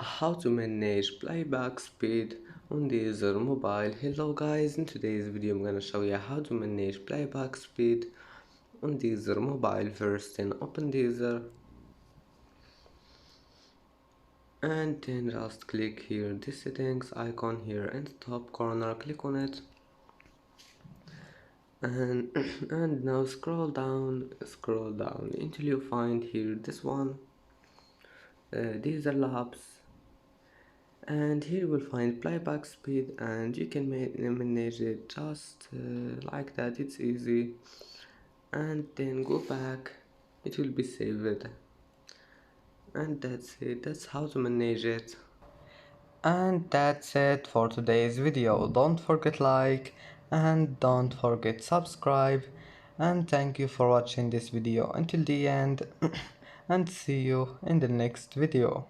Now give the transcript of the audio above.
How to manage playback speed on Deezer mobile. Hello guys, in today's video I'm gonna show you how to manage playback speed on Deezer mobile. First, then open Deezer and then just click here this settings icon here in the top corner, click on it and and now scroll down until you find here this one, Deezer Labs, and here you will find playback speed and you can manage it just like that. It's easy, and then go back, it will be saved, and that's it. That's how to manage it. And that's it for today's video. Don't forget like and don't forget subscribe, and thank you for watching this video until the end and see you in the next video.